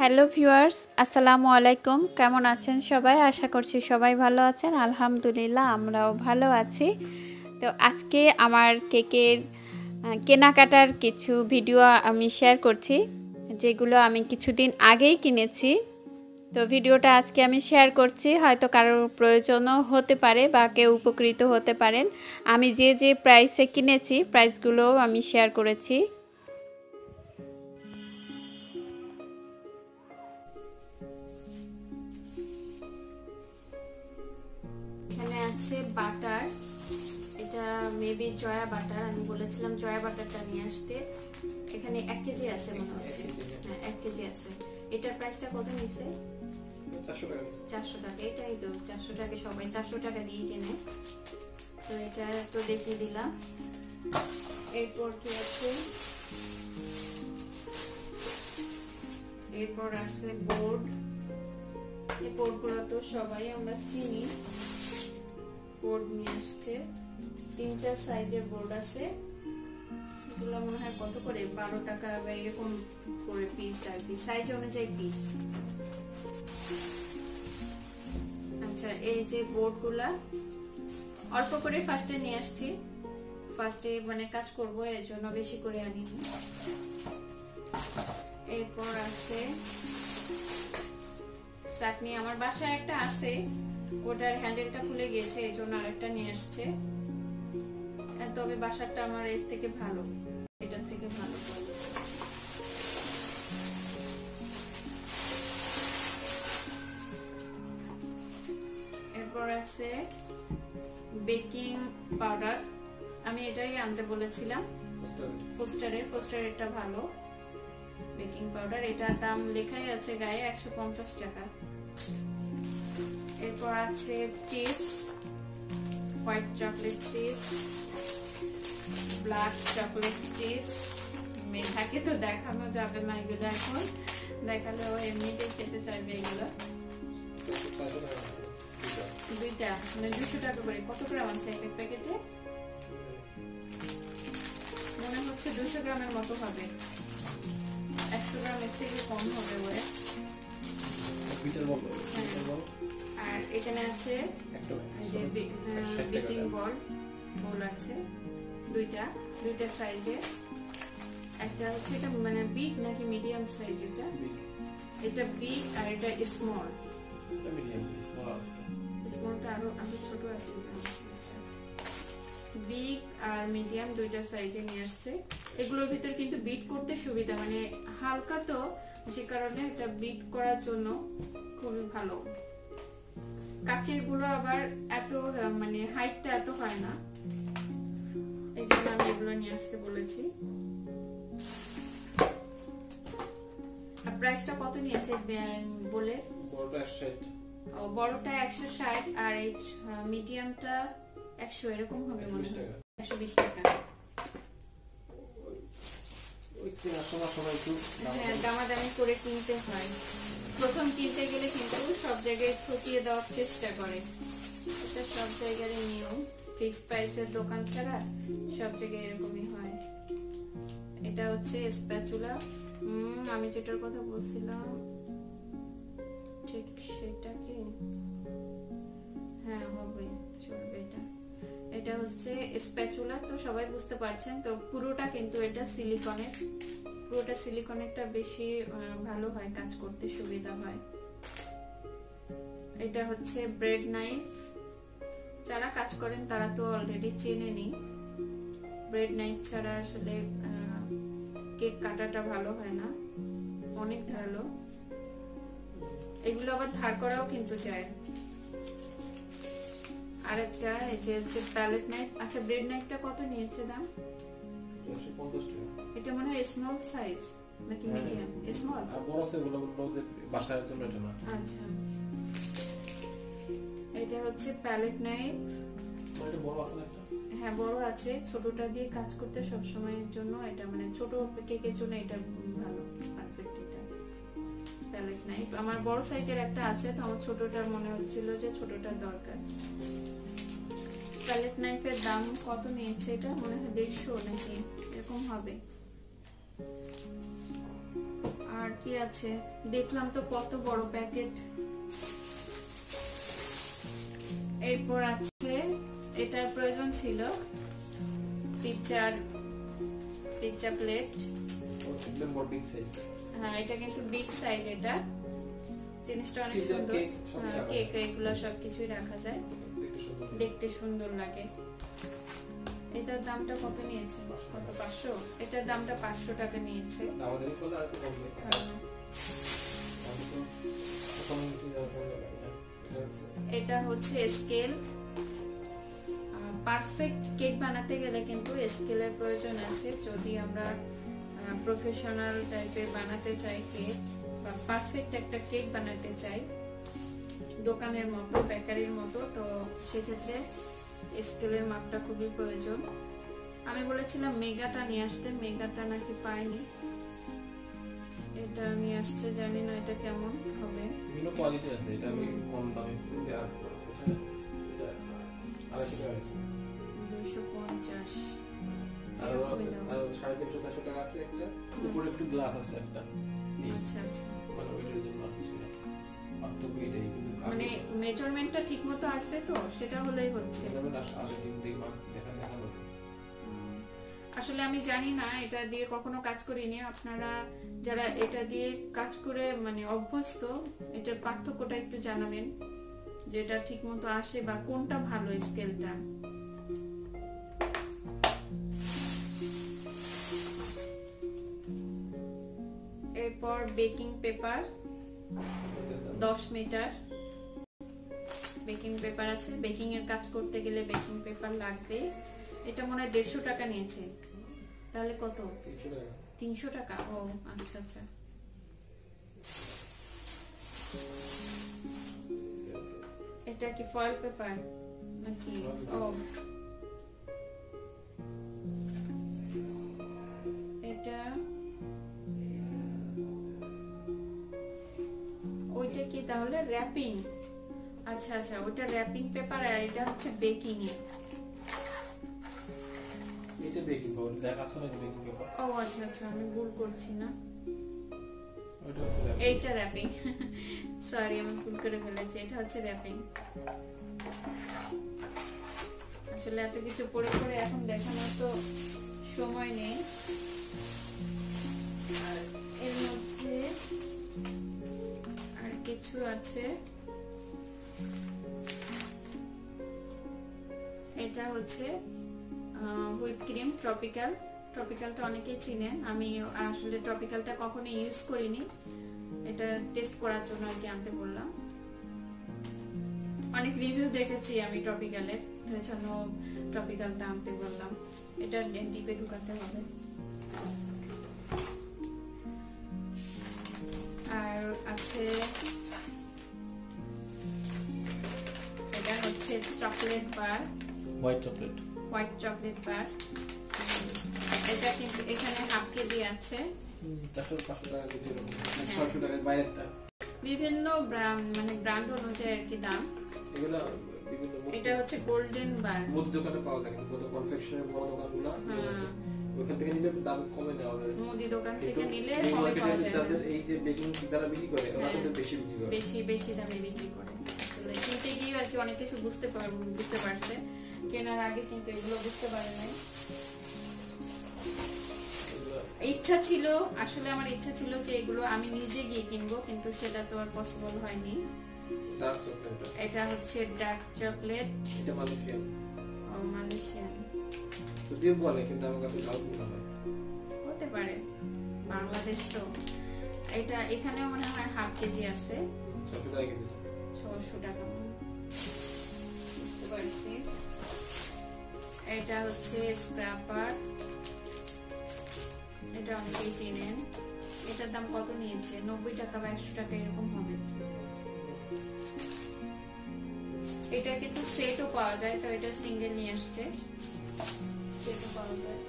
Hello viewers, আসসালামু আলাইকুম। কেমন আছেন সবাই? আশা করছি সবাই ভালো আছেন। আলহামদুলিল্লাহ আমরাও ভালো আছি। তো আজকে আমার কেকের কেনাকাটার কিছু ভিডিও আমি শেয়ার করছি, যেগুলো আমি কিছুদিন আগেই কিনেছি। তো ভিডিওটা আজকে আমি শেয়ার করছি, হয়তো কারোর প্রয়োজনও হতে পারে বা কেউ উপকৃত হতে পারেন। আমি যে প্রাইসে কিনেছি প্রাইসগুলোও আমি শেয়ার করেছি। এখানে আছে বাটার, এটা মেবি জয়া বাটার, আমি বলেছিলাম জয়া বাটারটা নিয়ে আসতে। এখানে 1 কেজি আছে মনে হচ্ছে, হ্যাঁ 1 কেজি আছে। এটার প্রাইসটা কত নিছে? 400 টাকা। এটাই তো 400 টাকা, সবাই 400 টাকা দিয়ে কেনে। তো এটা তো দেখে দিলাম। এরপর কি আছে? এরপর আছে বোর্ড। এই বোর্ডগুলো তো সবাই আমরা চিনি। বোর্ড নিয়ে আসছে, 3টা সাইজের বোর্ড আছে। এগুলো মনে হয় কত করে, 12 টাকা বা এরকম করে পিস আর কি, সাইজ অনুযায়ী পিস। আচ্ছা, এই যে বোর্ডগুলা অল্প করে ফার্স্টে নিয়ে আসছি। ফার্স্টে মানে কাজ করবো, এর জন্য বেশি করে আনিনি। এরপর আছে চাটনি, আমার বাসায় একটা আছে, ওটার হ্যান্ডেলটা খুলে গিয়েছে, এই জন্য আরেকটা নিয়ে আসছে। তবে বাসারটা আমার এর থেকে ভালো, এটার থেকে ভালো। এরপর আছে বেকিং পাউডার, আমি এটাই আনতে বলেছিলাম ফোস্টারেরটা ভালো বেকিং পাউডার। এটার দাম লেখাই আছে গায়ে 150 টাকা। এরপর আছে chips, white chocolate chips, black chocolate chips. মেধাকে তো দেখানো যাবে না এগুলো, এখন দেখালে ও এমনিতেই খেতে চাইবে এগুলো। দুইটা মানে 200 টাকা করে। কত গ্রাম আছে এক প্যাকেটে? মনে হচ্ছে 200 গ্রামের মতো হবে। 100 গ্রামের থেকে কম হবে ওয়ে। আর এখানে আছে বিটিং বল আছে দুইটা সাইজে। একটা হচ্ছে এটা মানে বিগ নাকি মিডিয়াম সাইজ? এটা বিগ আর এটা স্মল। স্মলটা আরো ছোট আছে। বিগ আর মিডিয়াম দুইটা সাইজে নিয়ে আসছে। এগুলোর ভিতর কিন্তু বিট করতে সুবিধা, মানে হালকা তো, যে কারণে এটা বিট করার জন্য খুবই ভালো। কাচের গুলো আবার এত মানে হাইটটা এত হয় না, এই জন্য আমি এগুলো নিয়ে আসতে বলেছি। আর প্রাইসটা কত নিয়েছে বলে? বড়টা 160 আর এই মিডিয়ামটা 100 এরকম হবে মনে হয়। 120 টাকা। হ্যাঁ, দামাদামি করে কিনতে হয়। প্রথম কিনতে গেলে কিন্তু সব জায়গায় ঠকিয়ে দেওয়ার চেষ্টা করে, এটা সব জায়গায় নিয়ম। ফিক্সড প্রাইসের দোকান ছাড়া সব জায়গায় এরকমই হয়। এটা হচ্ছে স্প্যাচুলা, আমি যেটার কথা বলছিলাম ঠিক সেটা কি? হ্যাঁ হবে, চলবে। এটা হচ্ছে স্প্যাচুলা, তো সবাই বুঝতে পারছেন। তো পুরোটা কিন্তু এটা সিলিকনেরটা বেশি ভালো হয়, কাজ করতে সুবিধা হয়। এটা হচ্ছে ব্রেড নাইফ, যারা কাজ করেন তারা তো অলরেডি চেনেনি। ব্রেড নাইফ ছাড়া আসলে কেক কাটাটা ভালো হয় না, অনেক ধারালো। এগুলো আবার ধার করাও কিন্তু যায়। আরেকটা এই যে হচ্ছে প্যালেট নাইফ। আচ্ছা, ব্রেড নাইফটা কত নিয়েছে দাম? 250 টাকা। এটা মনে হয় স্মল সাইজ নাকি মিডিয়াম? স্মল। আর বড় আছে ওগুলো বাসার জন্য, এটা না। আচ্ছা, এটা হচ্ছে প্যালেট নাইফ। এটা বড় আছে না? হ্যাঁ বড় আছে, ছোটটা দিয়ে কাজ করতে সব সময়ের জন্য এটা, মানে ছোট কেকের জন্য এটা ভালো, পারফেক্ট। এটা প্যালেট নাইফ আমার বড় সাইজের একটা আছে, তো আমার ছোটটার মনে হচ্ছিল যে ছোটটার দরকার। প্যালেট নাইফের দাম কত নিয়েছে? এটা মনে হয় 150 নাকি এরকম হবে। আর কি আছে দেখলাম তো, কত বড় প্যাকেট। এরপর আছে, এটার প্রয়োজন ছিল পিৎজা প্লেট। হ্যাঁ, এটা কিন্তু বিগ সাইজ। এটা জিনিসটা অনেক সুন্দর। কেক এগুলো সবকিছুই রাখা যায়, দেখতে সুন্দর লাগে। এটার দামটা কত নিয়েছে? কত? 500? এটার দামটা 500 টাকা নিয়েছে। এটা হচ্ছে স্কেল। পারফেক্ট কেক বানাতে গেলে কিন্তু স্কেলের প্রয়োজন আছে। যদি আমরা প্রফেশনাল টাইপের বানাতে চাই কেক, বা পারফেক্ট একটা কেক বানাতে চাই দোকানের মতো, বেকারির মতো, তো সেক্ষেত্রে স্কেলের মাপটা খুবই প্রয়োজন। আমি বলেছিলাম মেগাটা নিয়ে আসতে, মেগাটা নাকি পাইনি। এটা নিয়ে আসছে, জানি না এটা কেমন হবে। বিভিন্ন কোয়ালিটি আছে, এটা আমি কম দামে দেয়া এটা 250 আর 350-400 টাকা আছে একটা, উপরে একটু গ্লাস আছে একটা। আচ্ছা আচ্ছা, মানে ওইটার জন্য আছে না, পার্থক্য এটাই। কিন্তু মানে মেজারমেন্টটা ঠিকমতো আসবে তো, সেটা হলেই হচ্ছে। আসলে আমি জানি না, এটা দিয়ে কখনো কাজ করিনি। আপনারা যারা এটা দিয়ে কাজ করে মানে অভ্যস্ত, এটার পার্থক্যটা একটু জানাবেন, যেটা ঠিকমতো আসে বা কোনটা ভালো স্কেলটা। এরপর baking paper 10 metre baking paper আছে। বেকিং এর কাজ করতে গেলে বেকিং পেপার লাগবে। এটা মনে হয় 150 টাকা নিয়েছে। তাহলে কত? 300 টাকা। ও আচ্ছা আচ্ছা। এটা কি ফয়েল পেপার নাকি? ও, এটা ওইটা কি তাহলে? র‍্যাপিং। আচ্ছা আচ্ছা, ওটা র‍্যাপিং পেপার আর এটা হচ্ছে বেকিং এ। এটা বেকিং পাউডার দেখা আছে না, বেকিং পেপার। ও আচ্ছা আচ্ছা, আমি ভুল করছি না, ওটা হচ্ছে এইটা র‍্যাপিং। সরি, আমি ভুল করে ফেলেছি, এটা হচ্ছে র‍্যাপিং। আসলে এত কিছু পড়ে পড়ে এখন দেখানোর তো সময় নেই। আর এর মধ্যে আর কিছু আছে। এটা হচ্ছে হুইপ ক্রিম ট্রপিক্যালটা অনেকেই চিনেন। আমি আসলে ট্রপিক্যালটা কখনো ইউজ করিনি, এটা টেস্ট করার জন্য আর কি আনতে বললাম। অনেক রিভিউ দেখেছি আমি ট্রপিক্যালের, এর জন্য ট্রপিক্যালটা আনতে বললাম। এটা ডিপে ঢুকাতে হবে। আর আছে, এটা হচ্ছে chocolate bar, white chocolate bar. এটা কিন্তু এখানে হাফ কেজি আছে। 400-500 টাকা কেজি, 600 টাকা বাইরেরটা। বিভিন্ন ব্র্যান্ড অনুযায়ী আর কি দাম। এগুলা বিভিন্ন, এটা হচ্ছে গোল্ডেন বার, মুদি দোকানে পাওয়া যায়, কিন্তু কনফেকশনের বড় দোকানগুলো ওখান থেকে নিলে দাম কমে নেওয়া যায়। মুদি দোকান থেকে নিলে কমে পাওয়া যায়। যাদের এই যে বেকিং যারা বিক্রি করে, ওরা কিন্তু বেশি বিক্রি করে, বেশি দামে বিক্রি করে। আসলে কিনতে গিয়ে আর কি অনেক কিছু বুঝতে পারছে, কেনার আগে কিন্তু এগুলো বুঝতে পারে নাই। ইচ্ছা ছিল, আসলে আমার ইচ্ছা ছিল যে এগুলো আমি নিজে গিয়ে কিনবো, কিন্তু সেটা তো আর পসিবল হয়নি। ডার্ক চকলেট, এটা হচ্ছে ডার্ক চকলেট, এটা মালয়েশিয়ান। ও মালয়েশিয়ান যদিও বলে, কিন্তু আমার কাছে ডাউট মনে হয়। হতে পারে, বাংলাদেশ তো। এটা এখানেও মনে হয় হাফ কেজি আছে, 600 টাকা কেজি। 600 টাকা বুঝতে পারছি। এটা হচ্ছে স্ক্র্যাপার, এটা অনেকেই চেনেন। এটার দাম কত নিয়েছে? 90 টাকা বা 100 টাকা এরকম হবে। এটা কিন্তু সেটও পাওয়া যায়, তো এটা সিঙ্গেল নিয়ে আসছে, সেটও পাওয়া যায়।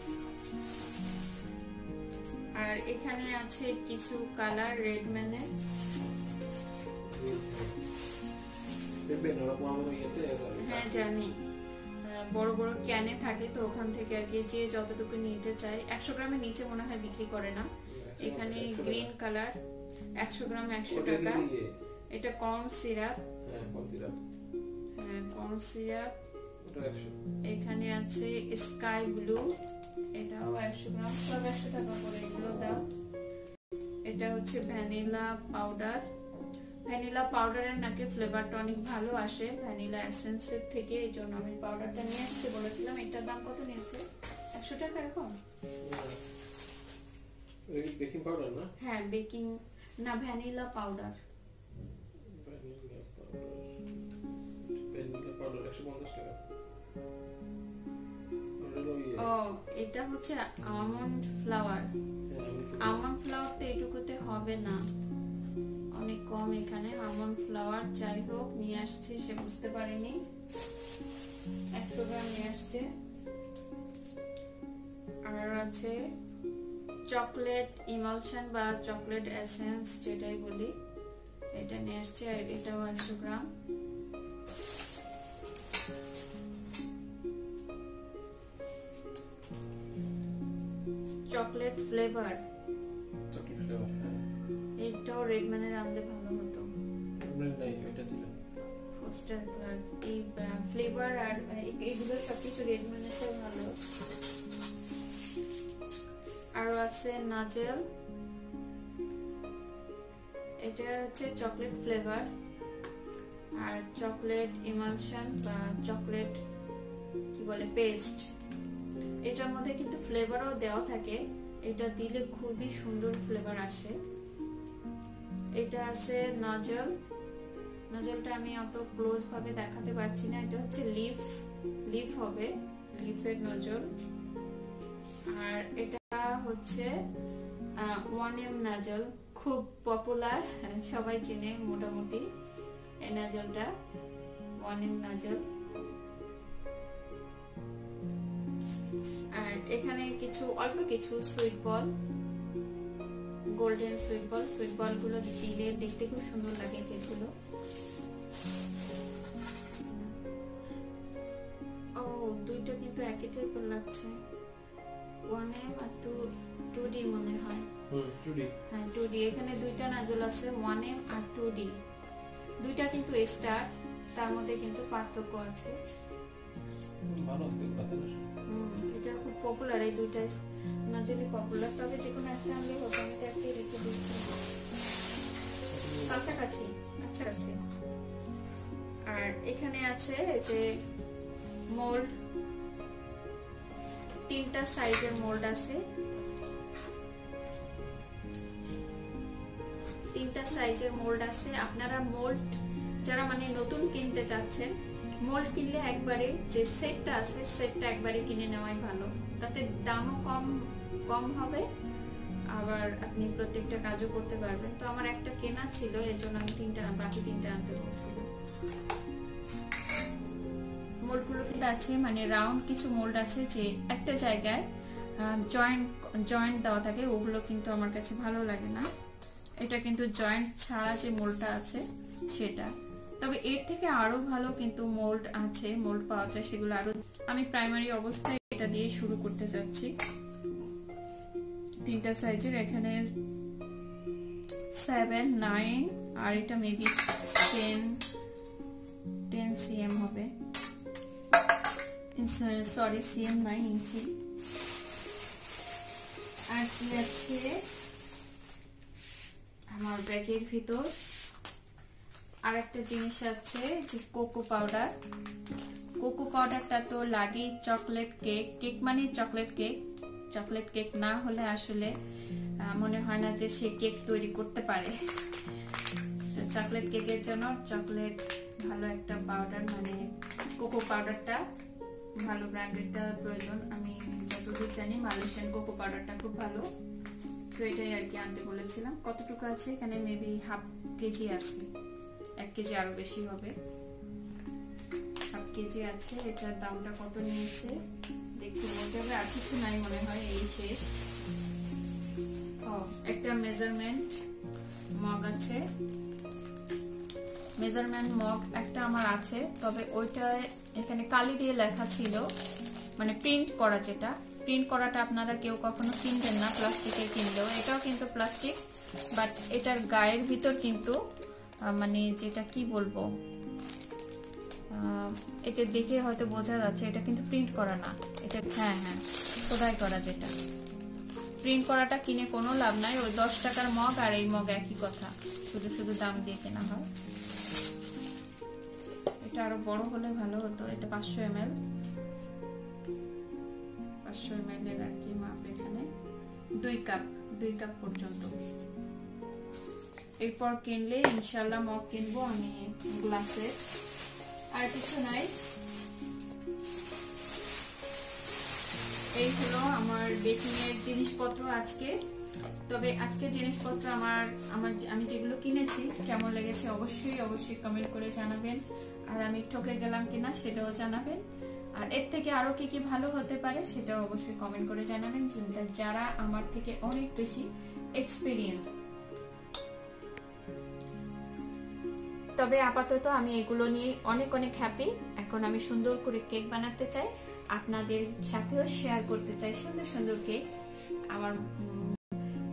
আর এখানে আছে কিছু কালার রেডম্যানের। হ্যাঁ জানি, বড় বড় ক্যানে থাকে, তো ওখান থেকে আর কি যে যতটুকু নিতে চায়। 100 গ্রামের নিচে মনে হয় বিক্রি করে না। এখানে গ্রিন কালার 100 গ্রাম 100 টাকা। এটা কর্ন সিরাপ। হ্যাঁ কর্ন সিরাপ। হ্যাঁ কর্ন সিরাপ। ওটা 100। এখানে আছে স্কাই ব্লু, এটাও 100 গ্রাম, সব 100 টাকা করে এগুলো দাও। এটা হচ্ছে ভ্যানিলা পাউডার। ভ্যানিলা পাউডারের নাকি ফ্লেভারটা অনেক ভালো আসে ভ্যানিলা এসেন্সের থেকে, এই জন্য আমি পাউডারটা নিয়ে আসতে বলেছিলাম। এটার দাম কত নিয়েছে? 100 টাকা এরকম। বেকিং পাউডার না? হ্যাঁ বেকিং না, ভ্যানিলা পাউডার। ভ্যানিলা পাউডার 150 টাকা। ও এটা হচ্ছে আমন্ড ফ্লাওয়ার। আমন্ড ফ্লাওয়ার তো এটুকুতে হবে না, অনেক কম এখানে আমন্ড ফ্লাওয়ার। যাই হোক নিয়ে আসছে, সে বুঝতে পারেনি। 100 গ্রাম নিয়ে আসছে। আর আছে চকলেট ইমালশন বা চকলেট এসেন্স যেটাই বলি, এটা নিয়ে আসছে। আর এটাও 100 gram. Chocolate flavour. Chocolate flavour হ্যাঁ। এটাও রেডম্যানের আনলে ভালো হতো। রেডম্যান নাই, এটা ছিল ফোস্টার ব্লাড। এই ফ্লেভার আর এইগুলো সবকিছু রেডম্যানের থেকে ভালো। আরো আছে নাজেল, এটা হচ্ছে চকলেট ফ্লেভার। আর চকলেট ইমালশন বা চকলেট কি বলে পেস্ট, এটার মধ্যে কিন্তু ফ্লেভারও দেওয়া থাকে। এটা দিলে খুবই সুন্দর ফ্লেভার আসে। এটা আছে নজল। নজলটা আমি অত ক্লোজ ভাবে দেখাতে পারছি না। এটা হচ্ছে লিফ হবে, লিফের নজল। আর এটা হচ্ছে 1M নজল, খুব পপুলার, সবাই চেনে মোটামুটি এই নজলটা, 1M নজল। আর এখানে কিছু অল্প কিছু সুইট বল, গোল্ডেন সুইট বল গুলো দিলে দেখতে খুব সুন্দর লাগে কেকগুলো। ও দুইটা কিন্তু একই টাইপের লাগছে, 1M আর 2D মনে হয়। 2D। হ্যাঁ 2D। এখানে দুইটা নাজল আছে, 1M আর 2D। দুইটা কিন্তু স্টার, তার মধ্যে কিন্তু পার্থক্য আছে। ভালো দেখতে না। এটা খুব পপুলার, এই দুইটা নাজলই পপুলার। তবে যে কোনো একটা আনলে হতো, আমি তো একটাই রেখে দিয়েছি কাছাকাছি। আর এখানে আছে যে মোল্ড, 3টা সাইজের মোল্ড আছে। 3টা সাইজের মোল্ড আছে। আপনারা মোল্ড যারা মানে নতুন কিনতে চাচ্ছেন, মোল্ড কিনলে একবারে যে সেটটা আছে সেটটা একবারে কিনে নেওয়াই ভালো, তাতে দামও কম হবে, আবার আপনি প্রত্যেকটা কাজও করতে পারবেন। তো আমার একটা কেনা ছিল, এজন্য আমি বাকি 3টা আনতে বলছিলাম। মোল্ডগুলো কিন্তু আছে মানে রাউন্ড কিছু মোল্ড আছে যে একটা জায়গায় জয়েন্ট দেওয়া থাকে, ওগুলো কিন্তু আমার কাছে ভালো লাগে না। এটা কিন্তু জয়েন্ট ছাড়া যে মোল্ডটা আছে সেটা। তবে এর থেকে আরো ভালো কিন্তু মোল্ড আছে, মোল্ড পাওয়া যায়, সেগুলো আরো। আমি প্রাইমারি অবস্থায় এটা দিয়ে শুরু করতে যাচ্ছি। 3টা সাইজের, এখানে 7, 9 আর এটা মেবি 10 cm হবে, সরি cm 9 ইঞ্চি। আর কি আছে আমার ব্যাগের ভিতর? আর একটা জিনিস আছে যে কোকো পাউডার। কোকো পাউডারটা তো লাগেই চকলেট কেক মানে চকলেট কেক না হলে আসলে মনে হয় না যে সে কেক তৈরি করতে পারে। তো চকলেট কেকের জন্য চকলেট ভালো একটা পাউডার মানে কোকো পাউডারটা ভালো ব্র্যান্ডেরটা প্রয়োজন। আমি যতদূর জানি মালয়েশিয়ান কোকো পাউডারটা খুব ভালো, তো এটাই আর কি আনতে বলেছিলাম। কতটুকু আছে এখানে? মেবি হাফ কেজি আছে, 1 কেজি আরো বেশি হবে, হাফ কেজি আছে। এটার দামটা কত নিয়েছে দেখতে বলতে হবে। আর কিছু নাই মনে হয়, এই শেষ। একটা মেজারমেন্ট মগ আছে, মেজারমেন্ট মগ একটা আমার আছে, তবে ওইটা এখানে কালি দিয়ে লেখা ছিল, মানে প্রিন্ট করা, যেটা প্রিন্ট করাটা আপনারা কেউ কখনো কিনবেন না প্লাস্টিকের কিনলেও। এটাও কিন্তু প্লাস্টিক, বাট এটার গায়ের ভিতর কিন্তু মানে যেটা কি বলবো, এটা দেখে হয়তো বোঝা যাচ্ছে এটা কিন্তু প্রিন্ট করা না, এটা হ্যাঁ খোদাই করা। যেটা প্রিন্ট করাটা কিনে কোনো লাভ নাই, ওই 10 টাকার মগ আর এই মগ একই কথা, শুধু শুধু দাম দিয়ে কেনা হয়। এটা আরো বড় হলে ভালো হতো। এটা 500 ml, 500 ml এর আর কি মাপ, এখানে 2 কাপ পর্যন্ত। এরপর কিনলে ইনশাল্লাহ মগ কিনবো আমি গ্লাসের। আর কিছু নাই। এই হলো আমার বেকিং এর জিনিসপত্র আজকে। তবে আজকে জিনিসপত্র আমি যেগুলো কিনেছি কেমন লেগেছে অবশ্যই কমেন্ট করে জানাবেন। আর আমি ঠকে গেলাম কিনা সেটাও জানাবেন। আর এর থেকে আরো কি কি ভালো হতে পারে সেটাও অবশ্যই কমেন্ট করে জানাবেন, যারা আমার থেকে অনেক বেশি এক্সপিরিয়েন্স। তবে আপাতত আমি এগুলো নিয়ে অনেক হ্যাপি। এখন আমি সুন্দর করে কেক বানাতে চাই, আপনাদের সাথেও শেয়ার করতে চাই সুন্দর কেক। আমার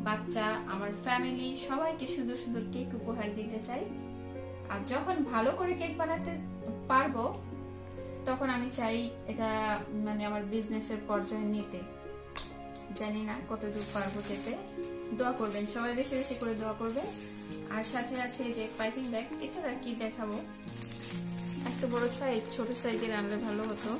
বাচ্চা, আমার ফ্যামিলি সবাইকে সুন্দর কেক উপহার দিতে চাই। আর যখন ভালো করে কেক বানাতে পারবো তখন আমি চাই এটা মানে আমার বিজনেসের পর্যায়ে নিতে। জানি না কতদূর পারবো যেতে। দোয়া করবেন সবাই, বেশি করে দোয়া করবেন। আর সাথে আছে যে পাইপিং ব্যাগ, এটা আর কি দেখাবো, এত বড় সাইজ, ছোট সাইজের আনলে ভালো হতো।